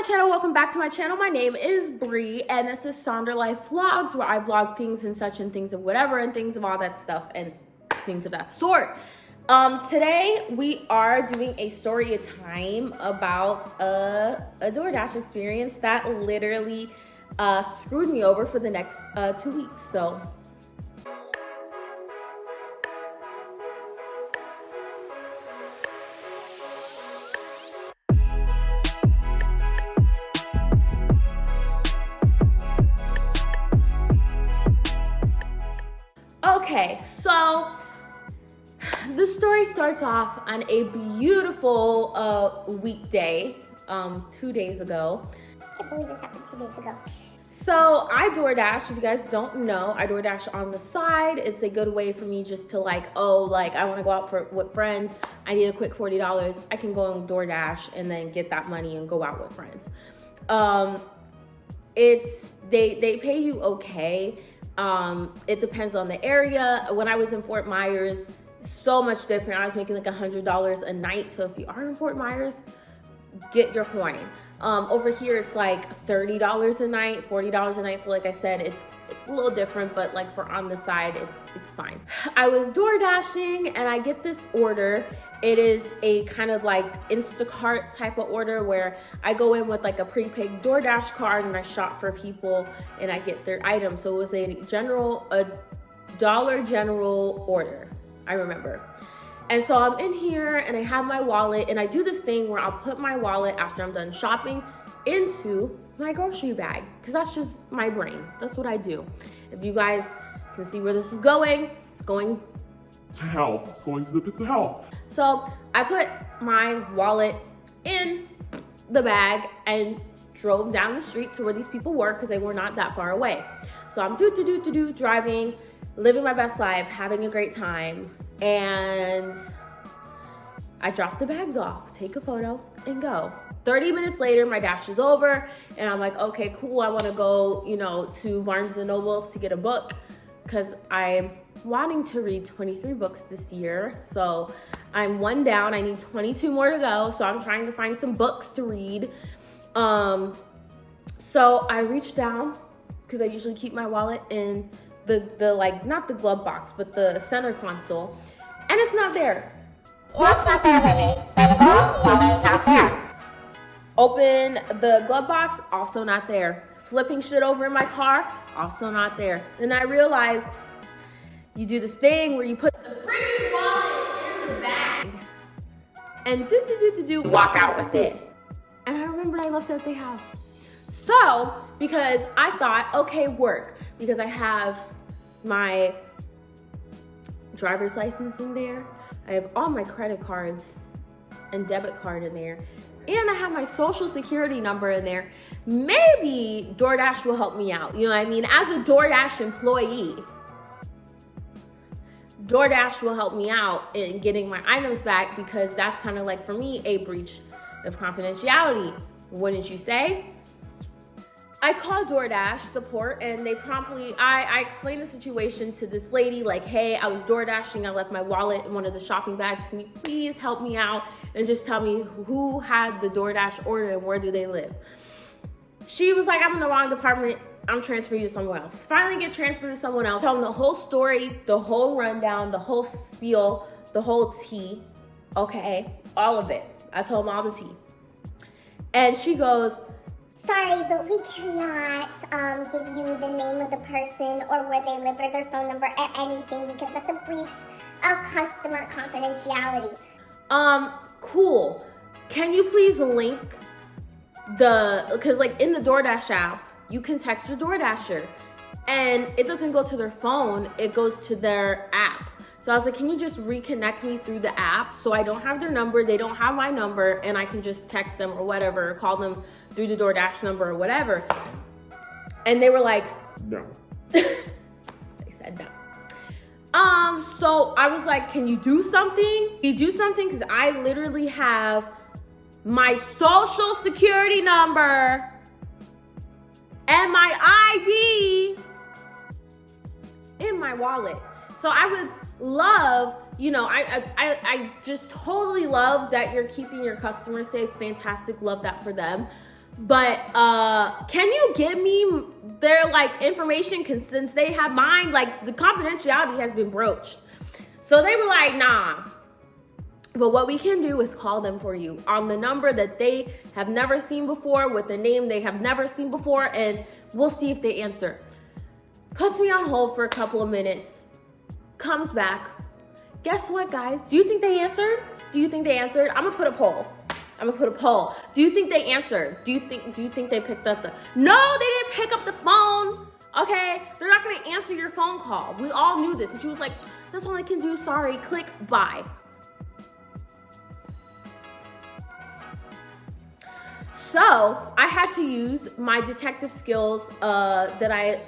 channel, welcome back to my channel. My name is Bree and this is Sonder Life Vlogs, where I vlog things and such and things of whatever and things of all that stuff and things of that sort. Today we are doing a story time about a DoorDash experience that literally screwed me over for the next 2 weeks. So okay, so the story starts off on a beautiful weekday, 2 days ago. I can't believe this happened 2 days ago. So I DoorDash. If you guys don't know, I DoorDash on the side. It's a good way for me just to I want to go out with friends. I need a quick $40. I can go on DoorDash and then get that money and go out with friends. They pay you okay. It depends on the area. When I was in Fort Myers, so much different. I was making like $100 a night. So if you are in Fort Myers, get your coin. Over here, it's like $30 a night, $40 a night. So like I said, it's a little different, but like for on the side, it's fine. I was door dashing and I get this order. It is a kind of like Instacart type of order where I go in with like a prepaid DoorDash card and I shop for people and I get their items. So it was a Dollar General order, I remember. And so I'm in here and I have my wallet and I do this thing where I'll put my wallet after I'm done shopping into my grocery bag, because that's just my brain. That's what I do. If you guys can see where this is going, it's going to help. It's going to the pit to help. So I put my wallet in the bag and drove down the street to where these people were, because they were not that far away. So I'm driving, living my best life, having a great time. And I drop the bags off, take a photo and go. 30 minutes later, my dash is over and I'm like, okay, cool. I want to go, to Barnes & Nobles to get a book, because I'm wanting to read 23 books this year. So I'm one down. I need 22 more to go. So I'm trying to find some books to read. So I reached down, because I usually keep my wallet in the not the glove box, but the center console, and it's not there. What's not there, baby? Wallet's not there. Open the glove box, also not there. Flipping shit over in my car, also not there. And I realized you do this thing where you put the freaking wallet in the bag and walk out with it. And I remembered I left it at the house. So, because I thought, okay, work, because I have my driver's license in there, I have all my credit cards and debit card in there, and I have my social security number in there. Maybe DoorDash will help me out. You know what I mean? As a DoorDash employee, DoorDash will help me out in getting my items back, because that's kind of like, for me, a breach of confidentiality. Wouldn't you say? I called DoorDash support and they promptly, I explained the situation to this lady, like, hey, I was door dashing, I left my wallet in one of the shopping bags. Can you please help me out and just tell me who had the DoorDash order and where do they live? She was like, I'm in the wrong department. I'm transferring you to someone else. Finally get transferred to someone else. Tell them the whole story, the whole rundown, the whole spiel, the whole tea. Okay, all of it. I told them all the tea. And she goes, sorry, but we cannot give you the name of the person or where they live or their phone number or anything, because that's a breach of customer confidentiality. Cool. Can you please link because like in the DoorDash app, you can text your DoorDasher and it doesn't go to their phone, it goes to their app. So I was like, can you just reconnect me through the app so I don't have their number, they don't have my number, and I can just text them or whatever, or call them through the DoorDash number or whatever. And they were like, no. They said no. So I was like, can you do something? Can you do something? Because I literally have my social security number and my ID in my wallet. So I would love, I just totally love that you're keeping your customers safe. Fantastic. Love that for them. but can you give me their like information? Cause since they have mine, like the confidentiality has been broached. So they were like, nah. But what we can do is call them for you on the number that they have never seen before with the name they have never seen before, and we'll see if they answer. Puts me on hold for a couple of minutes, comes back. Guess what, guys? Do you think they answered? Do you think they answered? I'm gonna put a poll. Do you think they answered? Do you think they picked up the? No, they didn't pick up the phone. Okay, they're not gonna answer your phone call. We all knew this. And she was like, that's all I can do, sorry, click, bye. So I had to use my detective skills that I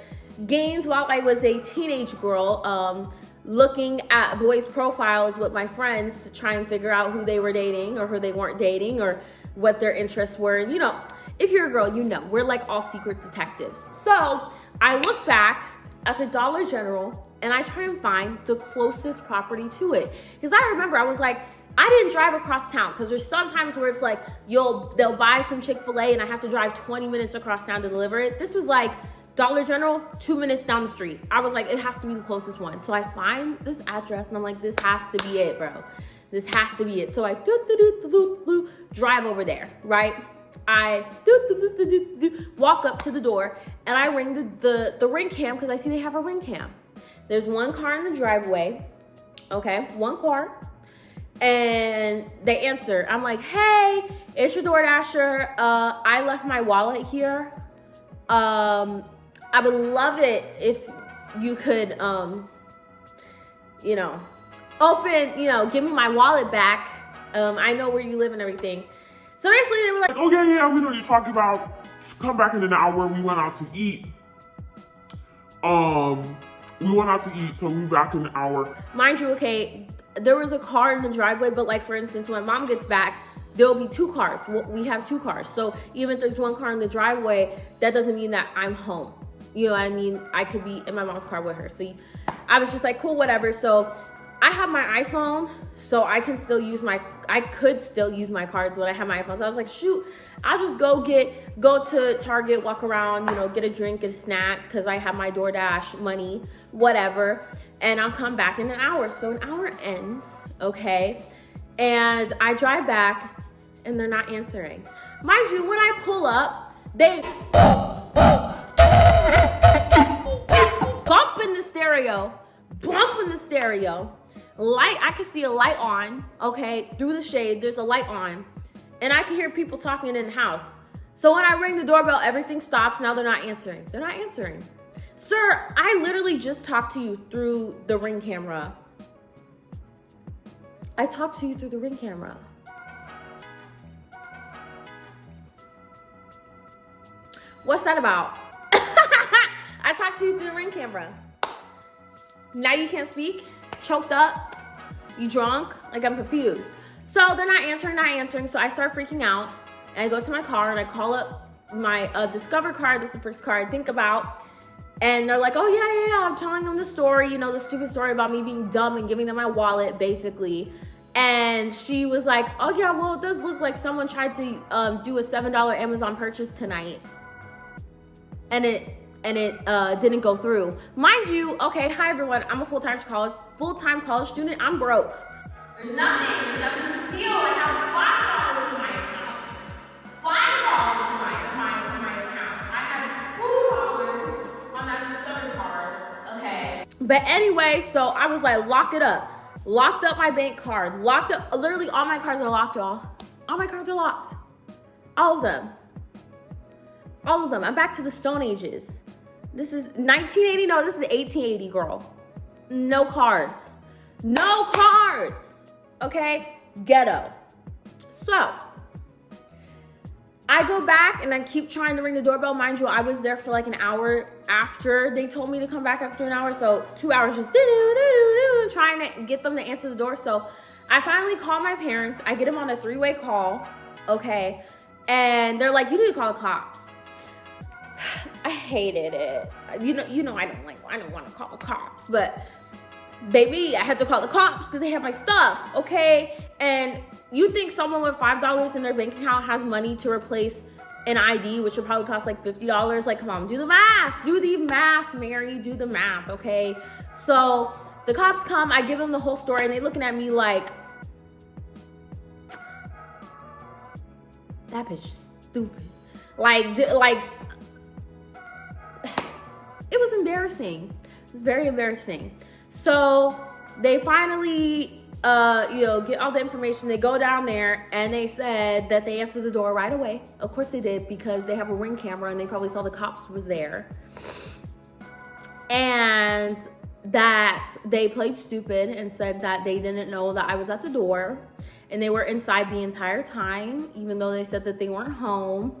gained while I was a teenage girl, looking at boys' profiles with my friends to try and figure out who they were dating or who they weren't dating or what their interests were. And you know, if you're a girl, you know, we're like all secret detectives. So I look back at the Dollar General and I try and find the closest property to it. Because I remember I was like, I didn't drive across town, because there's sometimes where it's like they'll buy some Chick-fil-A and I have to drive 20 minutes across town to deliver it. This was like Dollar General, 2 minutes down the street. I was like, it has to be the closest one. So I find this address and I'm like, this has to be it, bro. This has to be it. So I drive over there, right? I walk up to the door and I ring the ring cam, because I see they have a ring cam. There's one car in the driveway, okay, one car. And they answer. I'm like, hey, it's your DoorDasher. I left my wallet here. I would love it if you could, you know, give me my wallet back. I know where you live and everything. So basically they were like, okay, yeah, we know what you're talking about. Come back in an hour. We went out to eat. So we'll be back in an hour. Mind you, okay, there was a car in the driveway, but like for instance, when mom gets back, there'll be two cars. We have two cars. So even if there's one car in the driveway, that doesn't mean that I'm home. You know what I mean? I could be in my mom's car with her. So I was just like, cool, whatever. So I have my iPhone, so I could still use my cards when I have my iPhone. So I was like, shoot, I'll just go to Target, walk around, you know, get a drink and snack, because I have my DoorDash money, whatever. And I'll come back in an hour. So an hour ends, okay? And I drive back and they're not answering. Mind you, when I pull up, they bump in the stereo. Light, I can see a light on, okay? Through the shade, there's a light on. And I can hear people talking in the house. So when I ring the doorbell, everything stops. Now they're not answering. Sir, I literally just talked to you through the Ring camera. What's that about? I talked to you through the Ring camera. Now you can't speak? Choked up? You drunk? Like, I'm confused. So they're not answering. So I start freaking out. And I go to my car and I call up my Discover card. That's the first card I think about. And they're like, oh, yeah. I'm telling them the story, you know, the stupid story about me being dumb and giving them my wallet, basically. And she was like, oh, yeah, well, it does look like someone tried to do a $7 Amazon purchase tonight. And it didn't go through. Mind you, okay, hi, everyone. I'm a full-time college student. I'm broke. There's nothing to steal. I have $5 in my account. $5 in my account. I have $2 on that Discover card, okay? But anyway, so I was like, lock it up. Locked up my bank card. Locked up, literally all my cards are locked, y'all. All my cards are locked. All of them. I'm back to the Stone Ages. This is 1980, no, this is 1880, girl. No cards. Okay, ghetto. So, I go back and I keep trying to ring the doorbell. Mind you, I was there for like an hour after they told me to come back after an hour. So 2 hours just trying to get them to answer the door. So I finally call my parents. I get them on a 3-way call, okay? And they're like, you need to call the cops. I hated it. You know, I don't want to call the cops, but baby, I had to call the cops because they have my stuff, okay? And you think someone with $5 in their bank account has money to replace an ID, which would probably cost like $50. Like, come on, do the math, Mary, do the math, okay? So the cops come, I give them the whole story, and they looking at me like, that bitch stupid. Like, it was embarrassing. It was very embarrassing. So they finally, get all the information. They go down there and they said that they answered the door right away. Of course they did, because they have a Ring camera and they probably saw the cops was there. And that they played stupid and said that they didn't know that I was at the door, and they were inside the entire time, even though they said that they weren't home,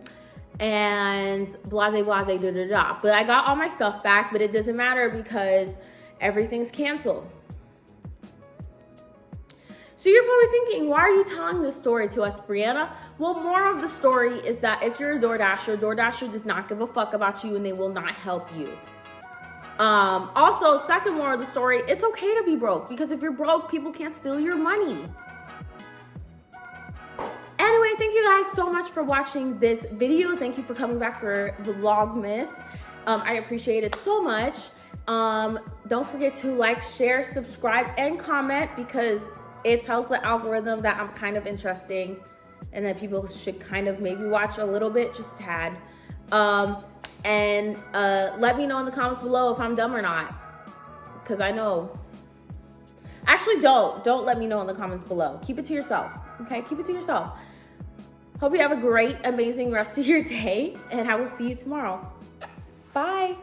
and 𝘂𝘂𝘂𝘂𝘂𝘂𝘂𝘂𝘂𝘂𝘂𝘂. But I got all my stuff back, but it doesn't matter because everything's canceled. So you're probably thinking, why are you telling this story to us, Brianna? Well, moral of the story is that if you're a DoorDasher does not give a fuck about you and they will not help you. Also, second moral of the story, it's okay to be broke, because if you're broke, people can't steal your money. Anyway, thank you guys so much for watching this video. Thank you for coming back for Vlogmas. I appreciate it so much. Don't forget to like, share, subscribe, and comment, because it tells the algorithm that I'm kind of interesting and that people should kind of maybe watch a little bit, just a tad. And let me know in the comments below if I'm dumb or not, because I know. Actually, don't let me know in the comments below. Keep it to yourself, okay? Keep it to yourself. Hope you have a great, amazing rest of your day, and I will see you tomorrow. Bye.